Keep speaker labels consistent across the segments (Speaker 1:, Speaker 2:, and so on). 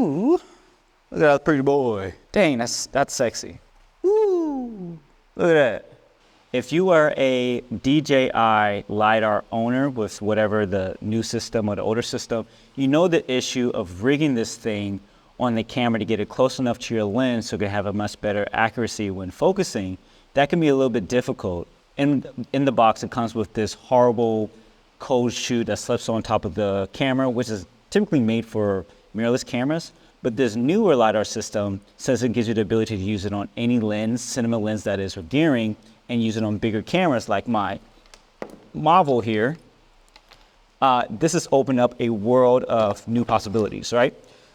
Speaker 1: Ooh, look at that pretty boy. Dang, that's sexy. Ooh, look at that. If you are a DJI Lidar owner with whatever the new system or the older system, you know the issue of rigging this thing on the camera to get it close enough to your lens so it can have a much better accuracy when focusing. That can be a little bit difficult. In the box, it comes with this horrible cold shoe that slips on top of the camera, which is typically made for mirrorless cameras. But this newer LiDAR system says it gives you the ability to use it on any lens, cinema lens that is, or gearing, and use it on bigger cameras like my Marvel here. This has opened up a world of new possibilities, right?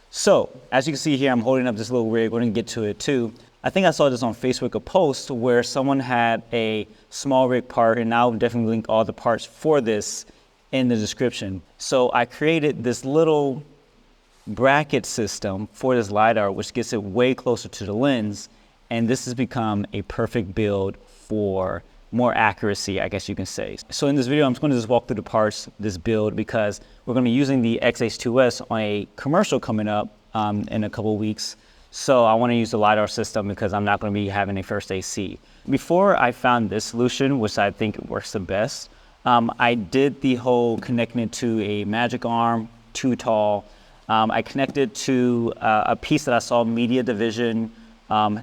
Speaker 1: So, as you can see here, I'm holding up this little rig. We're gonna get to it too. I think I saw this on Facebook, a post where someone had a small rig part, and I'll definitely link all the parts for this in the description. So I created this little bracket system for this LiDAR, which gets it way closer to the lens. And this has become a perfect build for more accuracy, I guess you can say. So in this video, I'm just going to just walk through the parts, this build, because we're going to be using the XH2s on a commercial coming up in a couple of weeks. So I want to use the LiDAR system because I'm not going to be having a first AC. Before I found this solution, which I think works the best, I did the whole connecting it to a magic arm, too tall. I connected to a piece that I saw Media Division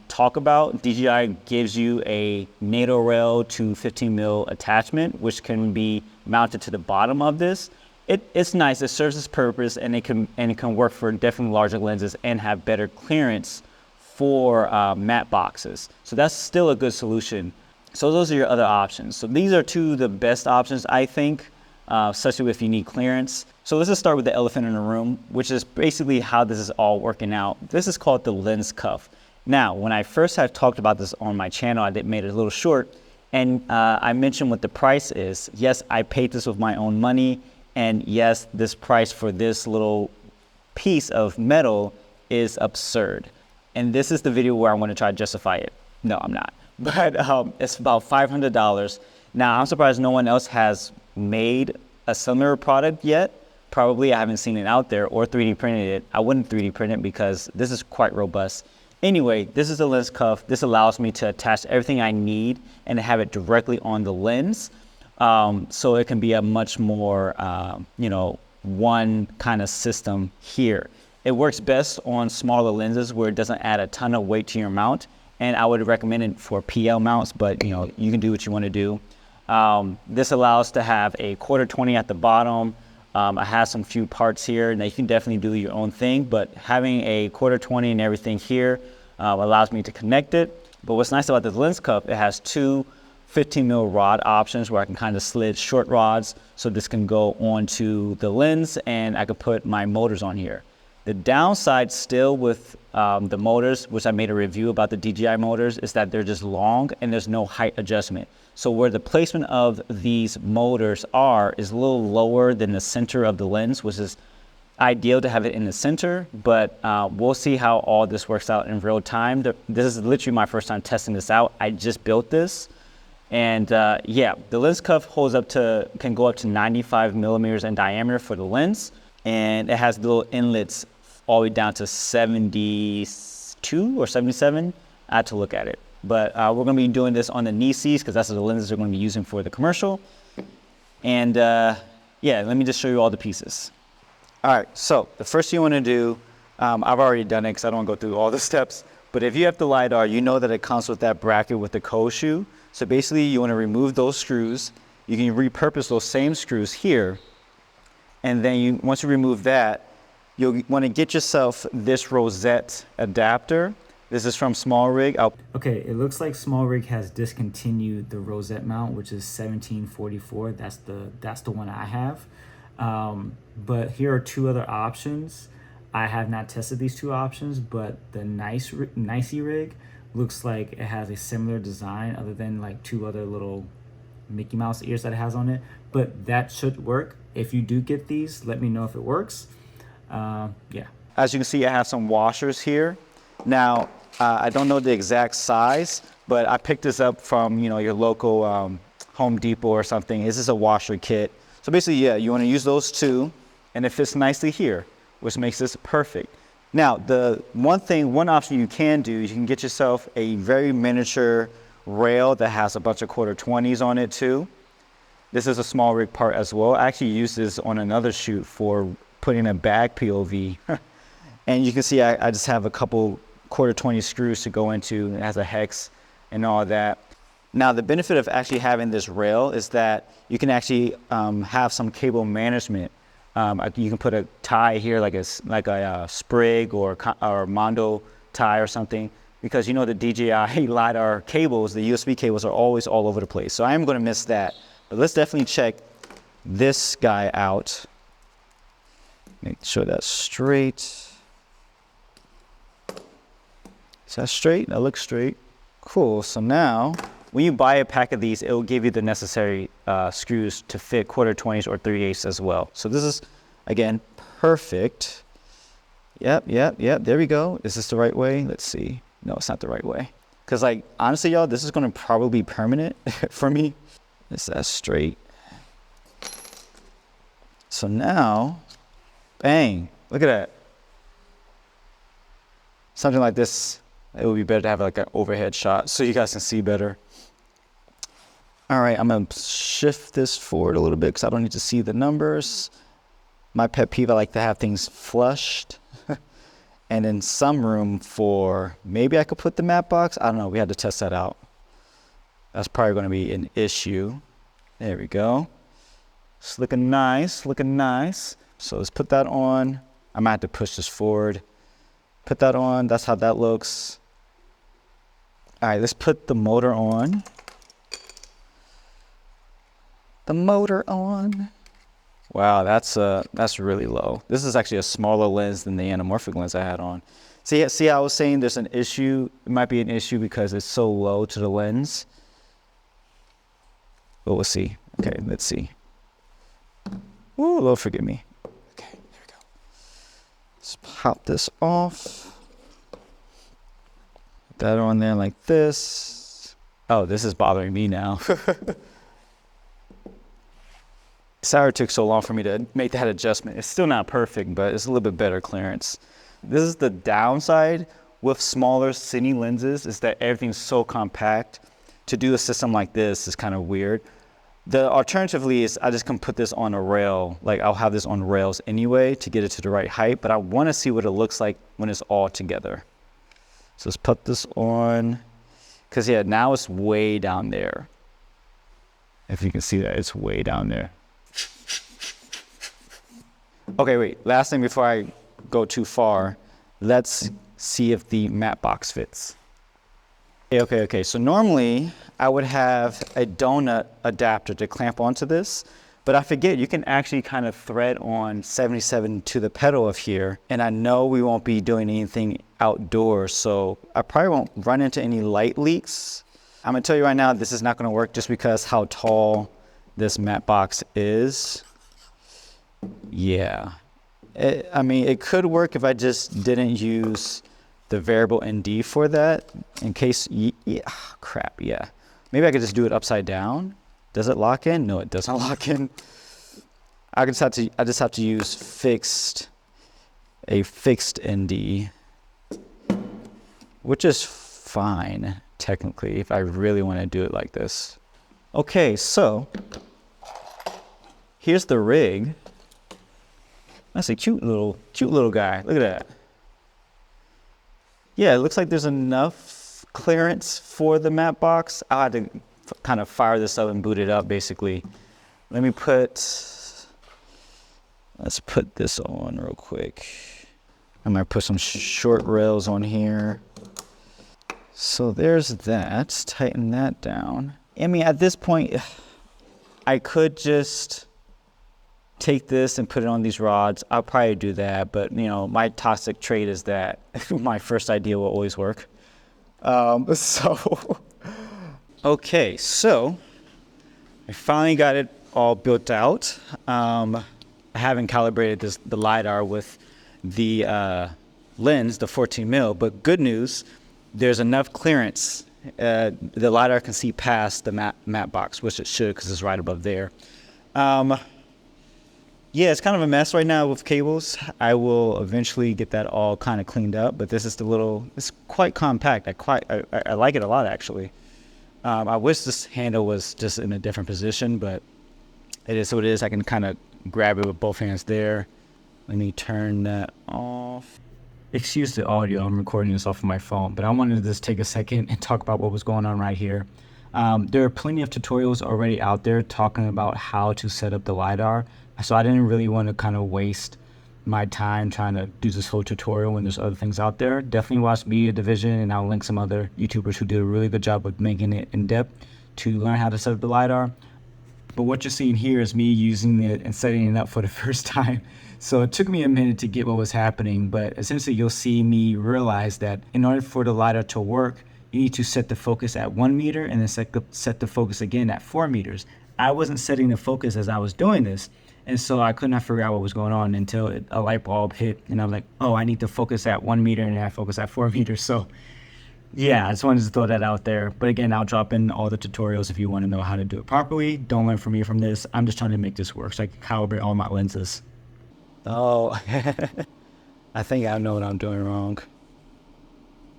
Speaker 1: talk about. DJI gives you a NATO rail to 15 mil attachment, which can be mounted to the bottom of this. It's nice, it serves its purpose, and it can work for definitely larger lenses and have better clearance for matte boxes. So that's still a good solution. So those are your other options. So these are two of the best options, I think, especially if you need clearance. So let's just start with the elephant in the room, which is basically how this is all working out. This is called the lens cuff. Now, when I first had talked about this on my channel, I made it a little short, and I mentioned what the price is. Yes, I paid this with my own money, and yes, this price for this little piece of metal is absurd. And this is the video where I want to try to justify it. No, I'm not. But it's about $500. Now, I'm surprised no one else has made a similar product yet. Probably I haven't seen it out there or 3D printed it. I wouldn't 3D print it because this is quite robust. Anyway, this is a lens cuff. This allows me to attach everything I need and have it directly on the lens. So it can be a much more, one kind of system here. It works best on smaller lenses where it doesn't add a ton of weight to your mount. And I would recommend it for PL mounts, but you can do what you want to do. This allows to have a 1/4-20 at the bottom. I have some few parts here, and you can definitely do your own thing, but having a 1/4-20 and everything here allows me to connect it. But what's nice about this lens cuff, it has two 15 mil rod options where I can kind of slid short rods, so this can go onto the lens and I could put my motors on here. The downside still with the motors, which I made a review about the DJI motors, is that they're just long and there's no height adjustment. So where the placement of these motors is a little lower than the center of the lens, which is ideal to have it in the center, but we'll see how all this works out in real time. This is literally my first time testing this out. I just built this. And yeah, the lens cuff can go up to 95 millimeters in diameter for the lens. And it has little inlets all the way down to 72 or 77. I had to look at it. But we're going to be doing this on the Nisis because that's what the lenses are going to be using for the commercial. And yeah, let me just show you all the pieces. All right, so the first thing you want to do, I've already done it because I don't want to go through all the steps. But if you have the LiDAR, you know that it comes with that bracket with the cold shoe. So basically, you want to remove those screws. You can repurpose those same screws here. And then once you remove that, you'll want to get yourself this rosette adapter. This is from Small Rig. Okay, it looks like Small Rig has discontinued the rosette mount, which is 1744. That's the one I have. But here are two other options. I have not tested these two options, but the Nisi Rig looks like it has a similar design other than like two other little Mickey Mouse ears that it has on it. But that should work. If you do get these, let me know if it works. Yeah. As you can see, I have some washers here. Now, I don't know the exact size, but I picked this up from, your local Home Depot or something. This is a washer kit. So basically, yeah, you want to use those two, and it fits nicely here, which makes this perfect. Now, the one option you can do, you can get yourself a very miniature rail that has a bunch of 1/4-20s on it too. This is a small rig part as well. I actually used this on another shoot for putting a bag POV. And you can see I just have a couple 1/4-20 screws to go into. It has a hex and all that. Now, the benefit of actually having this rail is that you can actually have some cable management. You can put a tie here, like a sprig or Mondo tie or something, because you know the DJI Lidar cables, the USB cables, are always all over the place. So I am going to miss that. But let's definitely check this guy out. Make sure that's straight. Is that straight? That looks straight. Cool. So now, when you buy a pack of these, it will give you the necessary screws to fit 1/4-20s or 3/8 as well. So this is, again, perfect. Yep. There we go. Is this the right way? Let's see. No, it's not the right way. Because, like, honestly, y'all, this is going to probably be permanent for me. Is that straight? So now, bang, look at that. Something like this, it would be better to have like an overhead shot so you guys can see better. All right, I'm gonna shift this forward a little bit because I don't need to see the numbers. My pet peeve, I like to have things flushed. And then some room for, maybe I could put the matte box. I don't know, we had to test that out. That's probably gonna be an issue. There we go. It's looking nice, looking nice. So let's put that on. I might have to push this forward. Put that on, that's how that looks. All right, let's put the motor on. The motor on. Wow, that's really low. This is actually a smaller lens than the anamorphic lens I had on. See how I was saying there's an issue? It might be an issue because it's so low to the lens. But we'll see. Okay, let's see. Ooh, Lord forgive me. Okay, there we go. Let's pop this off. Put that on there like this. Oh, this is bothering me now. Sorry it took so long for me to make that adjustment. It's still not perfect, but it's a little bit better clearance. This is the downside with smaller Cine lenses, is that everything's so compact. To do a system like this is kind of weird. The alternatively is I just can put this on a rail. Like I'll have this on rails anyway to get it to the right height, but I want to see what it looks like when it's all together. So let's put this on, because yeah, now it's way down there. If you can see that, it's way down there. Okay, wait, last thing before I go too far, let's see if the matte box fits. Okay, so normally I would have a donut adapter to clamp onto this, but I forget you can actually kind of thread on 77 to the pedal of here, and I know we won't be doing anything outdoors, so I probably won't run into any light leaks. I'm gonna tell you right now, this is not gonna work just because how tall this matte box is. Yeah, I mean, it could work if I just didn't use the variable ND for that, in case, crap, yeah. Maybe I could just do it upside down. Does it lock in? No, it doesn't lock in. I just have to use a fixed ND, which is fine, technically, if I really want to do it like this. Okay, so here's the rig. That's a cute little guy. Look at that. Yeah, it looks like there's enough clearance for the matte box. I'll have to kind of fire this up and boot it up, basically. Let's put this on real quick. I'm gonna put some short rails on here. So there's that. Let's tighten that down. I mean, at this point, I could just take this and put it on these rods. I'll probably do that, but you know, my toxic trait is that my first idea will always work. Okay, so I finally got it all built out. I haven't calibrated the LiDAR with the lens, the 14 mil, but good news, there's enough clearance. The LiDAR can see past the matte box, which it should because it's right above there. yeah, it's kind of a mess right now with cables. I will eventually get that all kind of cleaned up, but this is it's quite compact. I like it a lot, actually. I wish this handle was just in a different position, but it is what it is. I can kind of grab it with both hands there. Let me turn that off. Excuse the audio, I'm recording this off of my phone, but I wanted to just take a second and talk about what was going on right here. There are plenty of tutorials already out there talking about how to set up the LiDAR, so I didn't really want to kind of waste my time trying to do this whole tutorial when there's other things out there. Definitely watch Media Division, and I'll link some other YouTubers who did a really good job of making it in depth to learn how to set up the LiDAR. But what you're seeing here is me using it and setting it up for the first time. So it took me a minute to get what was happening, but essentially you'll see me realize that in order for the LiDAR to work, you need to set the focus at 1 meter and then set the focus again at 4 meters. I wasn't setting the focus as I was doing this, and so I could not figure out what was going on until a light bulb hit, and I'm like, oh, I need to focus at 1 meter and I focus at 4 meters. So yeah, I just wanted to throw that out there. But again, I'll drop in all the tutorials if you want to know how to do it properly. Don't learn from me from this. I'm just trying to make this work so I can calibrate all my lenses. Oh, I think I know what I'm doing wrong.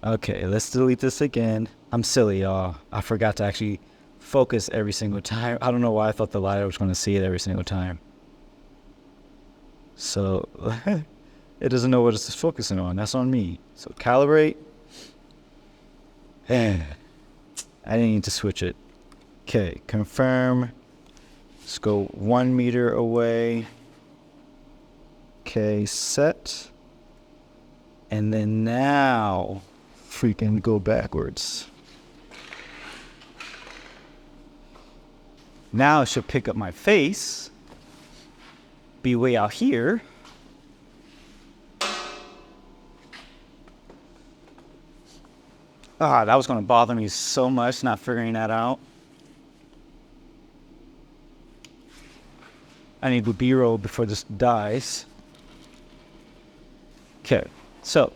Speaker 1: Okay, let's delete this again. I'm silly, y'all. I forgot to actually focus every single time. I don't know why I thought the LiDAR was going to see it every single time. So it doesn't know what it's focusing on. That's on me. So calibrate. I didn't need to switch it. Okay, confirm. Let's go 1 meter away. Okay, set. And then now, freaking go backwards. Now it should pick up my face. Be way out here. That was going to bother me so much not figuring that out. I need the B-roll before this dies. Okay, so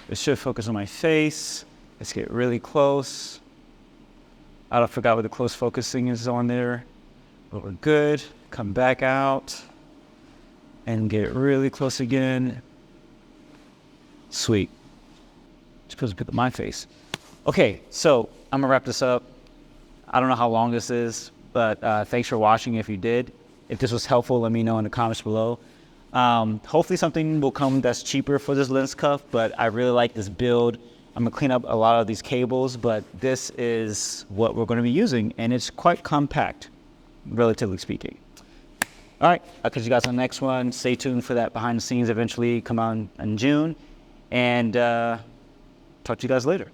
Speaker 1: it should focus on my face. Let's get really close. I forgot what the close focusing is on there, but we're good. Come back out and get really close again. Sweet. Supposed to pick up my face. Okay, so I'm gonna wrap this up. I don't know how long this is, but thanks for watching if you did. If this was helpful, let me know in the comments below. Hopefully something will come that's cheaper for this lens cuff, but I really like this build. I'm gonna clean up a lot of these cables, but this is what we're gonna be using, and it's quite compact, relatively speaking. All right, I'll catch you guys on the next one. Stay tuned for that behind the scenes eventually come on in June, and talk to you guys later.